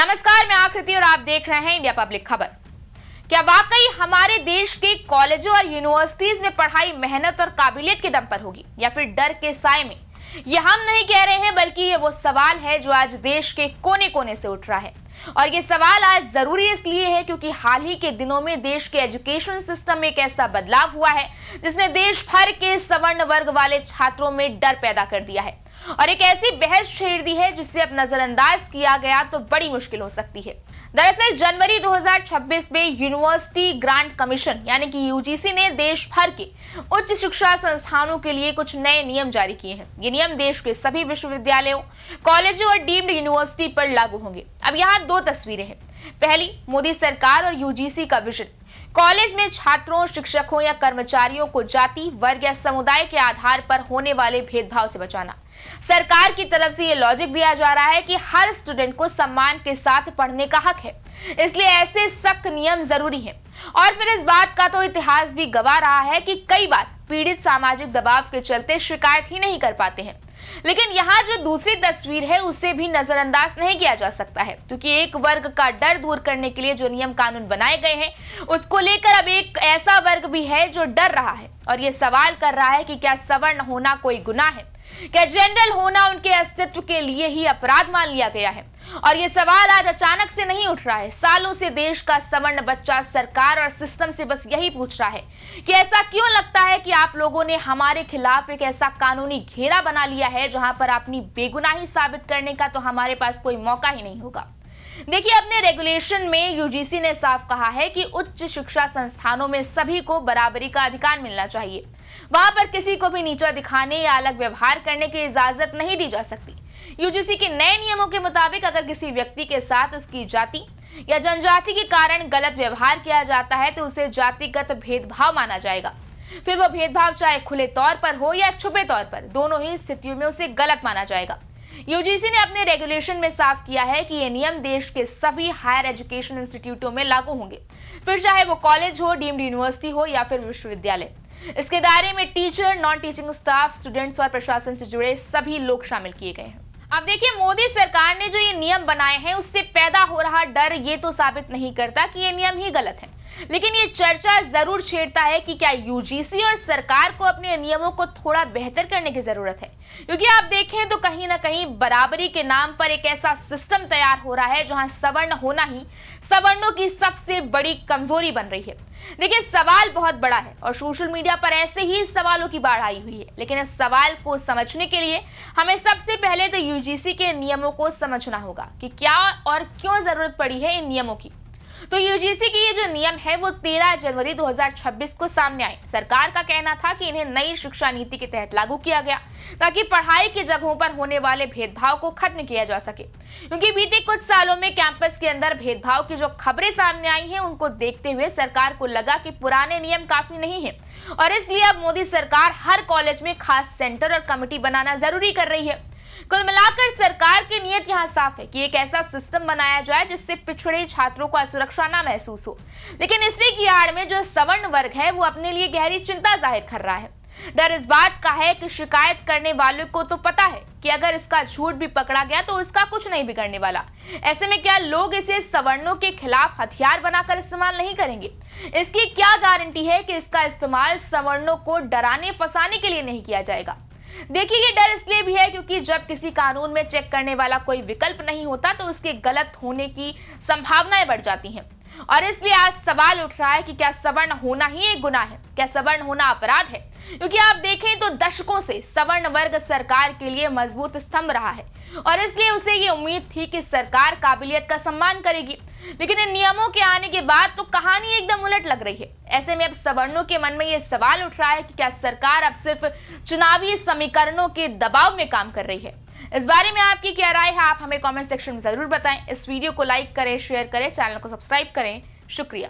नमस्कार, मैं आकृति और आप देख रहे हैं इंडिया पब्लिक खबर। क्या वाकई हमारे देश के कॉलेजों और यूनिवर्सिटीज में पढ़ाई मेहनत और काबिलियत के दम पर होगी या फिर डर के साए में? ये हम नहीं कह रहे हैं, बल्कि ये वो सवाल है जो आज देश के कोने कोने से उठ रहा है। और ये सवाल आज जरूरी इसलिए है क्योंकि हाल ही के दिनों में देश के एजुकेशन सिस्टम में एक ऐसा बदलाव हुआ है जिसने देश भर के सवर्ण वर्ग वाले छात्रों में डर पैदा कर दिया है और एक ऐसी बहस छेड़ दी है जिसे अब नजरअंदाज किया गया तो बड़ी मुश्किल हो सकती है। दरअसल जनवरी 2026 में यूनिवर्सिटी ग्रांट कमीशन यानी कि यूजीसी ने देश भर के उच्च शिक्षा संस्थानों के लिए कुछ नए नियम जारी किए हैं। ये नियम देश के सभी विश्वविद्यालयों, कॉलेजों और डीम्ड यूनिवर्सिटी पर लागू होंगे। अब यहाँ दो तस्वीरें हैं। पहली, मोदी सरकार और यूजीसी का विजन। कॉलेज में छात्रों, शिक्षकों या कर्मचारियों को जाति, वर्ग या समुदाय के आधार पर होने वाले भेदभाव से बचाना। सरकार की तरफ से ये लॉजिक दिया जा रहा है कि हर स्टूडेंट को सम्मान के साथ पढ़ने का हक है, इसलिए ऐसे सख्त नियम जरूरी हैं। और फिर इस बात का तो इतिहास भी गवाह रहा है कि कई बार पीड़ित सामाजिक दबाव के चलते शिकायत ही नहीं कर पाते हैं। लेकिन यहाँ जो दूसरी तस्वीर है उसे भी नजरअंदाज नहीं किया जा सकता है, क्योंकि एक वर्ग का डर दूर करने के लिए जो नियम कानून बनाए गए हैं उसको लेकर अब एक ऐसा वर्ग भी है जो डर रहा है और ये सवाल कर रहा है कि क्या सवर्ण होना कोई गुनाह है? क्या जनरल होना उनके अस्तित्व के लिए ही अपराध मान लिया गया है? और ये सवाल आज अचानक से नहीं उठ रहा है। सालों से देश का सवर्ण बच्चा सरकार और सिस्टम से बस यही पूछ रहा है कि ऐसा क्यों लगता है कि आप लोगों ने हमारे खिलाफ एक ऐसा कानूनी घेरा बना लिया है जहां पर अपनी बेगुनाही साबित करने का तो हमारे पास कोई मौका ही नहीं होगा। देखिए, अपने रेगुलेशन में यूजीसी ने साफ कहा है कि उच्च शिक्षा संस्थानों में सभी को बराबरी का अधिकार मिलना चाहिए। वहां पर किसी को भी नीचा दिखाने या अलग व्यवहार करने की इजाजत नहीं दी जा सकती। यूजीसी के नए नियमों के मुताबिक अगर किसी व्यक्ति के साथ उसकी जाति या जनजाति के कारण गलत व्यवहार किया जाता है तो उसे जातिगत भेदभाव माना जाएगा। फिर वो भेदभाव चाहे खुले तौर पर हो या छुपे तौर पर, दोनों ही स्थितियों में उसे गलत माना जाएगा। यूजीसी ने अपने रेगुलेशन में साफ किया है कि ये नियम देश के सभी हायर एजुकेशन इंस्टीट्यूटों में लागू होंगे, फिर चाहे वो कॉलेज हो, डीम्ड यूनिवर्सिटी हो या फिर विश्वविद्यालय। इसके दायरे में teacher, non teaching staff, students और प्रशासन से जुड़े सभी लोग शामिल किए गए हैं। अब देखिए, मोदी सरकार ने जो ये नियम बनाए हैं उससे पैदा हो रहा डर ये तो साबित नहीं करता कि ये नियम ही गलत है, लेकिन ये चर्चा जरूर छेड़ता है कि क्या यूजीसी और सरकार को अपने नियमों को थोड़ा बेहतर करने की जरूरत है। क्योंकि आप देखें तो कहीं ना कहीं बराबरी के नाम पर एक ऐसा सिस्टम तैयार हो रहा है जहां सवर्ण होना ही सवर्णों की सबसे बड़ी कमजोरी बन रही है। देखिए, सवाल बहुत बड़ा है और सोशल मीडिया पर ऐसे ही सवालों की बाढ़ आई हुई है, लेकिन इस सवाल को समझने के लिए हमें सबसे पहले तो यूजीसी के नियमों को समझना होगा कि क्या और क्यों जरूरत पड़ी है इन नियमों की। तो यूजीसी की ये जो नियम है वो 13 जनवरी 2026 को सामने आए। सरकार का कहना था कि इन्हें नई शिक्षा नीति के तहत लागू किया गया ताकि पढ़ाई की जगहों पर होने वाले भेदभाव को खत्म किया जा सके, क्योंकि बीते कुछ सालों में कैंपस के अंदर भेदभाव की जो खबरें सामने आई हैं उनको देखते हुए सरकार को लगा कि पुराने नियम काफी नहीं है और इसलिए अब मोदी सरकार हर कॉलेज में खास सेंटर और कमेटी बनाना जरूरी कर रही है। कुल मिलाकर सरकार की नीयत यहाँ साफ है कि एक ऐसा सिस्टम बनाया जाए जिससे पिछड़े छात्रों को असुरक्षा ना महसूस हो, लेकिन इसी की आड़ में जो सवर्ण वर्ग है वो अपने लिए गहरी चिंता जाहिर कर रहा है। डर इस बात का है कि शिकायत करने वालों को तो पता है कि अगर इसका झूठ भी पकड़ा गया तो इसका कुछ नहीं बिगड़ने वाला। ऐसे में क्या लोग इसे सवर्णों के खिलाफ हथियार बनाकर इस्तेमाल नहीं करेंगे? इसकी क्या गारंटी है कि इसका इस्तेमाल सवर्णों को डराने फंसाने के लिए नहीं किया जाएगा? देखिए, ये डर इसलिए भी है क्योंकि जब किसी कानून में चेक करने वाला कोई विकल्प नहीं होता तो उसके गलत होने की संभावनाएं बढ़ जाती हैं और इसलिए आज सवाल उठ रहा है कि क्या सवर्ण होना ही एक गुनाह है? क्या सवर्ण होना अपराध है? क्योंकि आप देखें तो दशकों से सवर्ण वर्ग सरकार के लिए मजबूत स्तंभ रहा है और इसलिए उसे ये उम्मीद थी कि सरकार काबिलियत का सम्मान करेगी, लेकिन इन नियमों के आने के बाद तो कहानी एकदम उलट लग रही है। ऐसे में अब सवर्णों के मन में ये सवाल उठ रहा है कि क्या सरकार अब सिर्फ चुनावी समीकरणों के दबाव में काम कर रही है? इस बारे में आपकी क्या राय है? आप हमें कमेंट सेक्शन में जरूर बताएं। इस वीडियो को लाइक करें, शेयर करें, चैनल को सब्सक्राइब करें। शुक्रिया।